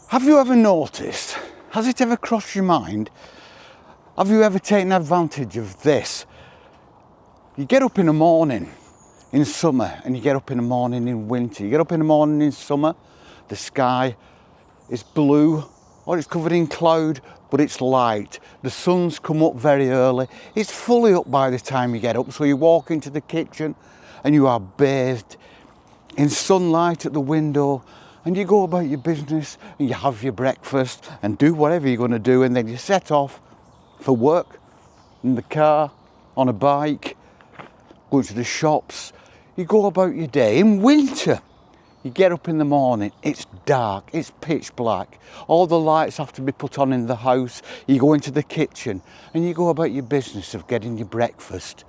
Have you ever noticed, has it ever crossed your mind, have you ever taken advantage of this? You get up in the morning in summer and you get up in the morning in winter. You get up in the morning in summer, the sky is blue or it's covered in cloud, but it's light. The sun's come up very early. It's fully up by the time you get up. So you walk into the kitchen and you are bathed in sunlight at the window, and you go about your business and you have your breakfast and do whatever you're going to do, and then you set off for work in the car, on a bike, go to the shops. You go about your day. In winter, you get up in the morning, it's dark, it's pitch black, all the lights have to be put on in the house. You go into the kitchen and you go about your business of getting your breakfast,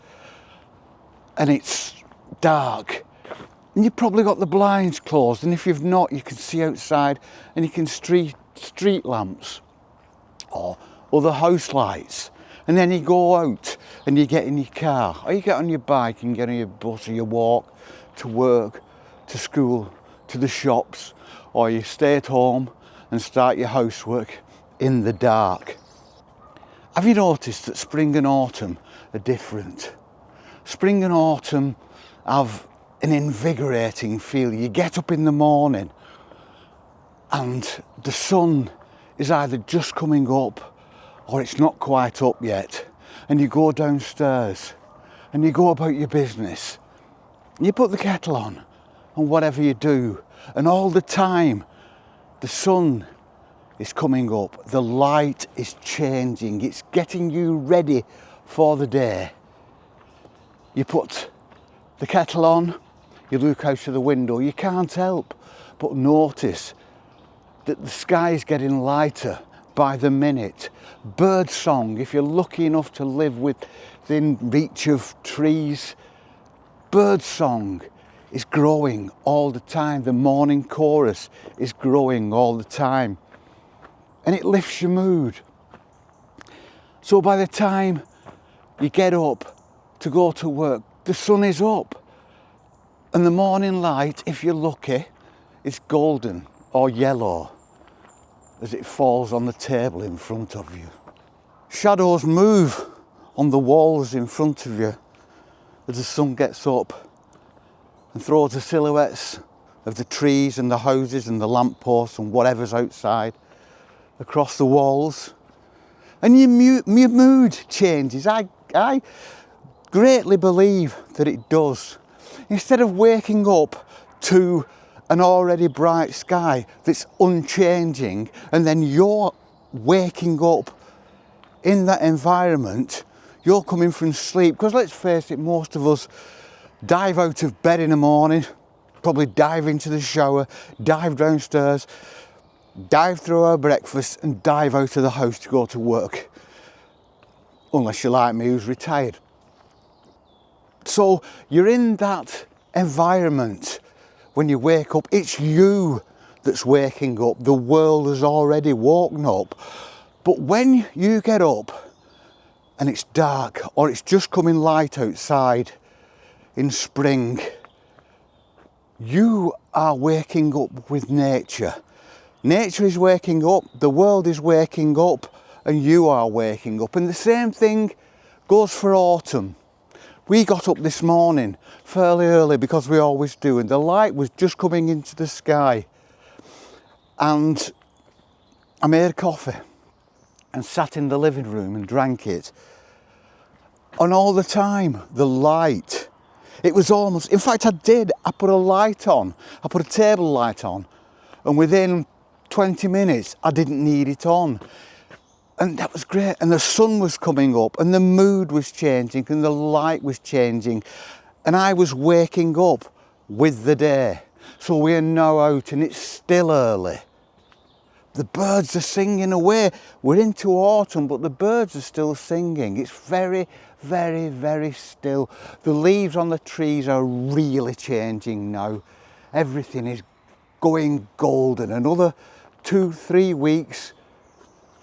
and it's dark. And you've probably got the blinds closed, and if you've not, you can see outside and you can street lamps or other house lights. And then you go out and you get in your car, or you get on your bike and get on your bus, or you walk to work, to school, to the shops, or you stay at home and start your housework in the dark. Have you noticed that spring and autumn are different? Spring and autumn have an invigorating feel. You get up in the morning and the sun is either just coming up or it's not quite up yet, and you go downstairs and you go about your business. You put the kettle on and whatever you do, and all the time the sun is coming up, the light is changing, it's getting you ready for the day. You put the kettle on, you look out of the window, you can't help but notice that the sky is getting lighter by the minute. Bird song, if you're lucky enough to live within reach of trees, bird song is growing all the time. The morning chorus is growing all the time, and it lifts your mood. So by the time you get up to go to work, the sun is up, and the morning light, if you're lucky, is golden or yellow as it falls on the table in front of you. Shadows move on the walls in front of you as the sun gets up and throws the silhouettes of the trees and the houses and the lampposts and whatever's outside across the walls, and your mood changes. I greatly believe that it does. Instead of waking up to an already bright sky that's unchanging, and then you're waking up in that environment, you're coming from sleep, because let's face it, most of us dive out of bed in the morning, probably dive into the shower, dive downstairs, dive through our breakfast and dive out of the house to go to work, unless you're like me who's retired. So you're in that environment when you wake up. It's you that's waking up. The world has already woken up. But when you get up and it's dark or it's just coming light outside in spring, you are waking up with nature. Nature is waking up, the world is waking up, and you are waking up. And the same thing goes for autumn. We got up this morning fairly early, because we always do, and the light was just coming into the sky. And I made a coffee and sat in the living room and drank it. And all the time, the light, it was almost, in fact I put a light on, I put a table light on, and within 20 minutes I didn't need it on. And that was great. And the sun was coming up, and the mood was changing, and the light was changing, and I was waking up with the day. So we are now out and it's still early. The birds are singing away. We're into autumn, but the birds are still singing. It's very, very, very still. The leaves on the trees are really changing now. Everything is going golden. Another 2-3 weeks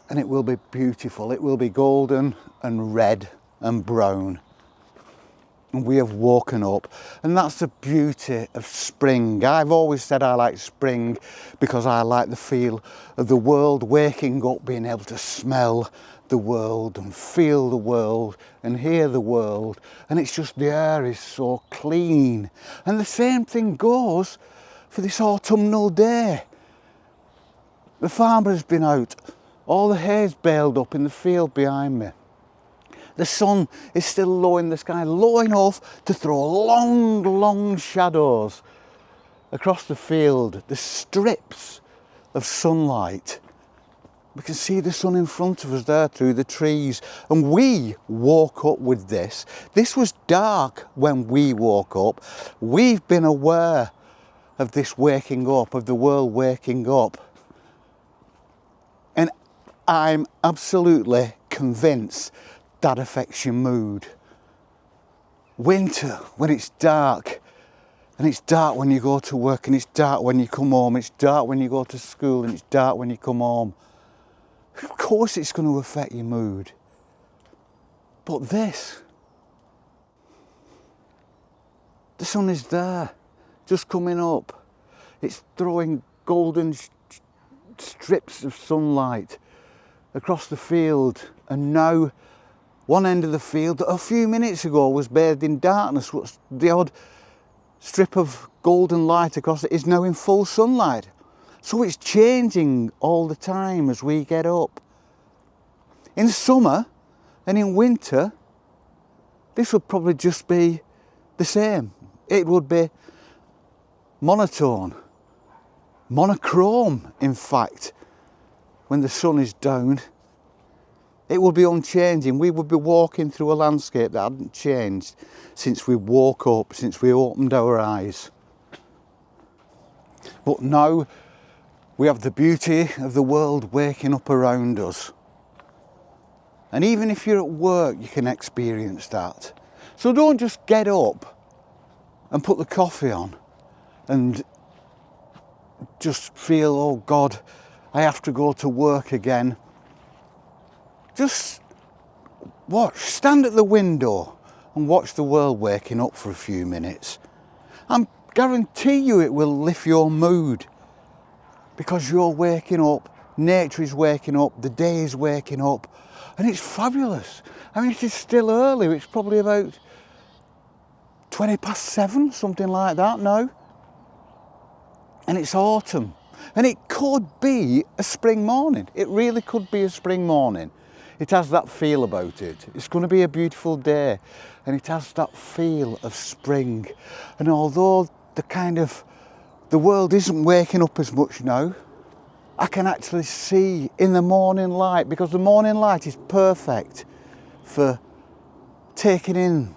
and it will be beautiful. It will be golden and red and brown. and we have woken up. And that's the beauty of spring. I've always said I like spring because I like the feel of the world waking up, being able to smell the world and feel the world and hear the world. And it's just, the air is so clean. And the same thing goes for this autumnal day. The farmer's been out, all the hay's baled up in the field behind me. The sun is still low in the sky, low enough to throw long, long shadows across the field, the strips of sunlight. We can see the sun in front of us there through the trees. And we woke up with this. This was dark when we woke up. We've been aware of this waking up, of the world waking up. And I'm absolutely convinced that affects your mood. Winter, when it's dark, and it's dark when you go to work, and it's dark when you come home, it's dark when you go to school, and it's dark when you come home. Of course it's going to affect your mood. But this, the sun is there, just coming up. It's throwing golden strips of sunlight across the field, and now one end of the field that a few minutes ago was bathed in darkness, the odd strip of golden light across it is now in full sunlight. So it's changing all the time as we get up. In summer and in winter, this would probably just be the same. It would be monotone, monochrome, in fact, when the sun is down. It would be unchanging. We would be walking through a landscape that hadn't changed since we woke up, since we opened our eyes. But now we have the beauty of the world waking up around us. And even if you're at work, you can experience that. So don't just get up and put the coffee on and just feel, oh God, I have to go to work again. Just watch, stand at the window and watch the world waking up for a few minutes. I guarantee you it will lift your mood, because you're waking up, nature is waking up, the day is waking up, and it's fabulous. I mean, it is still early, it's probably about 7:20, something like that now. And it's autumn. And it could be a spring morning. It really could be a spring morning. It has that feel about it. It's going to be a beautiful day, and it has that feel of spring. And although the world isn't waking up as much now, I can actually see in the morning light, because the morning light is perfect for taking in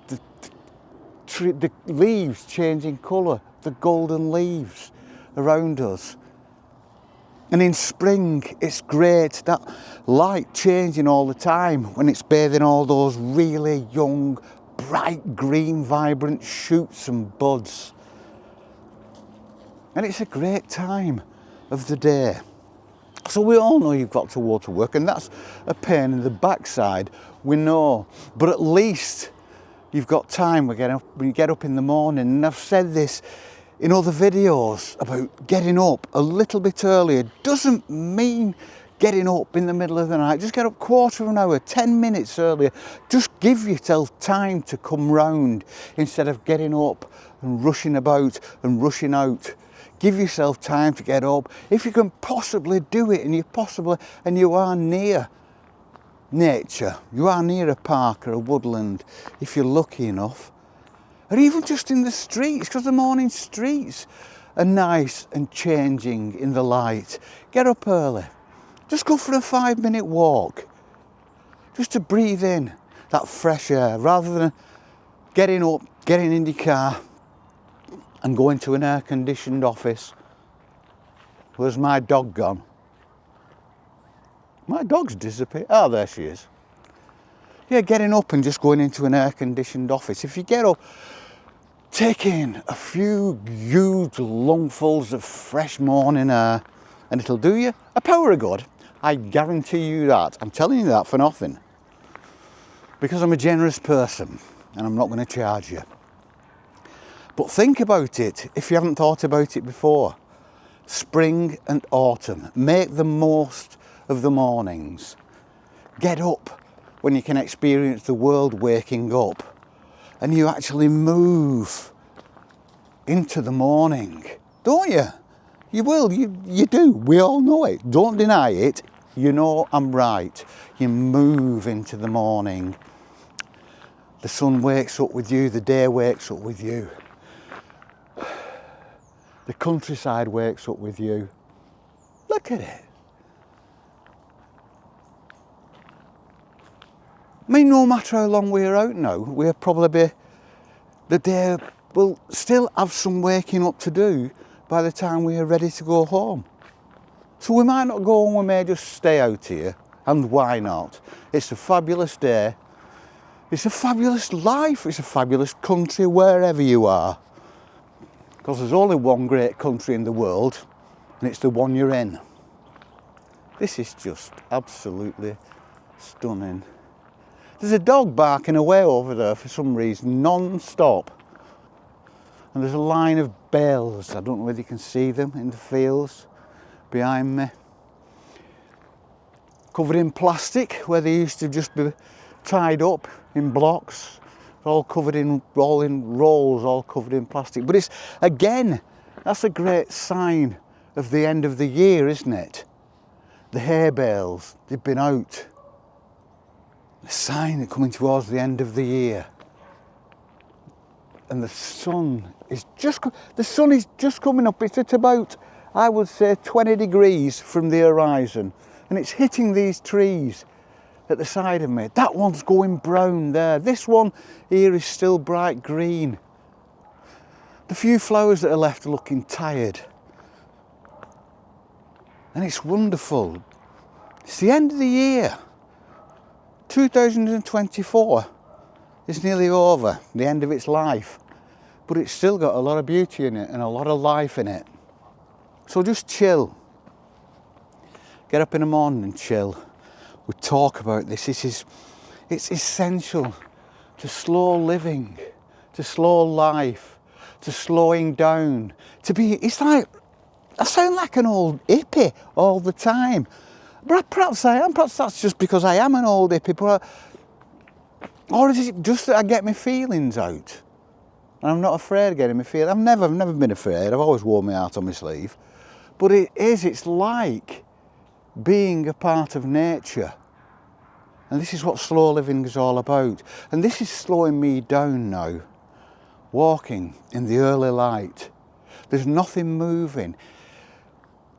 the leaves changing colour, the golden leaves around us. And in spring, it's great, that light changing all the time when it's bathing all those really young, bright green, vibrant shoots and buds. And it's a great time of the day. So we all know you've got to go to work, and that's a pain in the backside, we know. But at least you've got time when you get up in the morning. And I've said this in other videos about getting up a little bit earlier. Doesn't mean getting up in the middle of the night. Just get up quarter of an hour, 10 minutes earlier. Just give yourself time to come round instead of getting up and rushing about and rushing out. Give yourself time to get up. If you can possibly do it, and you are near nature, you are near a park or a woodland, if you're lucky enough, or even just in the streets, because the morning streets are nice and changing in the light. Get up early. Just go for a 5-minute walk, just to breathe in that fresh air, rather than getting up, getting in your car and going to an air-conditioned office. Where's my dog gone? My dog's disappeared. Oh, there she is. Yeah, getting up and just going into an air-conditioned office. If you get up, take in a few huge lungfuls of fresh morning air, and it'll do you a power of good. I guarantee you that. I'm telling you that for nothing. Because I'm a generous person, and I'm not going to charge you. But think about it if you haven't thought about it before. Spring and autumn. Make the most of the mornings. Get up when you can experience the world waking up, and you actually move into the morning, don't you? You will, you do. We all know it. Don't deny it. You know I'm right. You move into the morning. The sun wakes up with you, the day wakes up with you. The countryside wakes up with you. Look at it. I mean, no matter how long we're out now, we'll probably be, the day will still have some waking up to do by the time we're ready to go home. So we might not go home, we may just stay out here, and why not? It's a fabulous day, it's a fabulous life, it's a fabulous country wherever you are. Because there's only one great country in the world, and it's the one you're in. This is just absolutely stunning. There's a dog barking away over there for some reason, non-stop. And there's a line of bales, I don't know whether you can see them in the fields behind me. Covered in plastic, where they used to just be tied up in blocks. All covered in, all in rolls, all covered in plastic. But it's, again, that's a great sign of the end of the year, isn't it? The hay bales, they've been out. A sign of coming towards the end of the year. And the sun is just coming up. It's at about, I would say, 20 degrees from the horizon. And it's hitting these trees at the side of me. That one's going brown there. This one here is still bright green. The few flowers that are left are looking tired. And it's wonderful. It's the end of the year. 2024 is nearly over, the end of its life. But it's still got a lot of beauty in it and a lot of life in it. So just chill. Get up in the morning and chill. We talk about this. It's essential to slow living, to slow life, to slowing down, to be, it's like, I sound like an old hippie all the time. But perhaps I am, perhaps that's just because I am an old hippie, but or is it just that I get my feelings out? And I'm not afraid of getting my feelings. I've never been afraid, I've always worn my heart on my sleeve. But it's like being a part of nature. And this is what slow living is all about. And this is slowing me down now. Walking in the early light. There's nothing moving.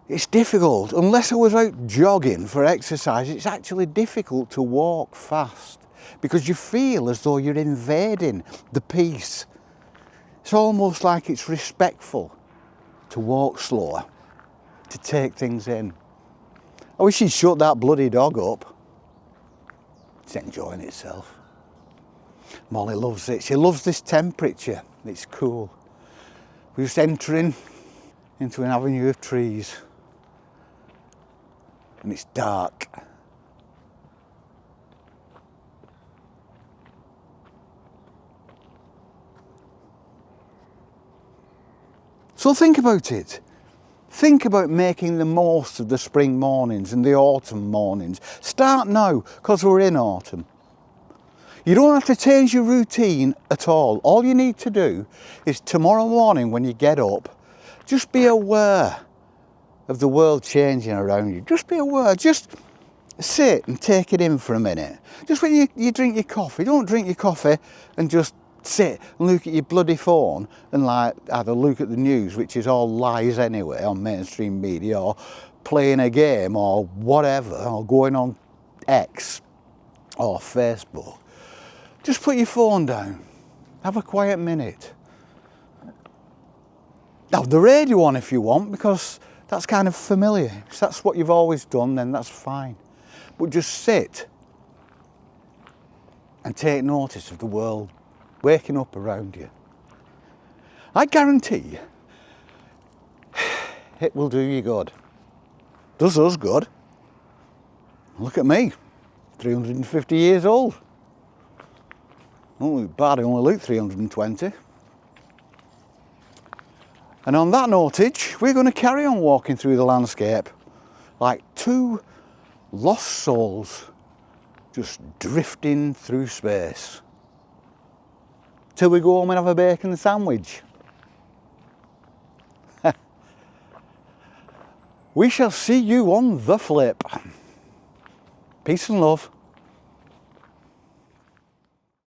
It's difficult, unless I was out jogging for exercise, it's actually difficult to walk fast because you feel as though you're invading the peace. It's almost like it's respectful to walk slower, to take things in. I wish he'd shut that bloody dog up. It's enjoying itself. Molly loves it. She loves this temperature. It's cool. We're just entering into an avenue of trees. And it's dark. So think about it. Think about making the most of the spring mornings and the autumn mornings. Start now, because we're in autumn. You don't have to change your routine at all. All you need to do is tomorrow morning when you get up, just be aware of the world changing around you. Just be aware. Just sit and take it in for a minute. Just when you drink your coffee, don't drink your coffee and just sit and look at your bloody phone and like either look at the news, which is all lies anyway on mainstream media, or playing a game or whatever, or going on X or Facebook. Just put your phone down. Have a quiet minute. Have the radio on if you want, because that's kind of familiar. If that's what you've always done, then that's fine. But just sit and take notice of the world waking up around you. I guarantee you, it will do you good. Does us good. Look at me, 350 years old. Don't look bad, I only look 320. And on that notage, we're going to carry on walking through the landscape like two lost souls just drifting through space. Till we go home and have a bacon sandwich. We shall see you on the flip. Peace and love.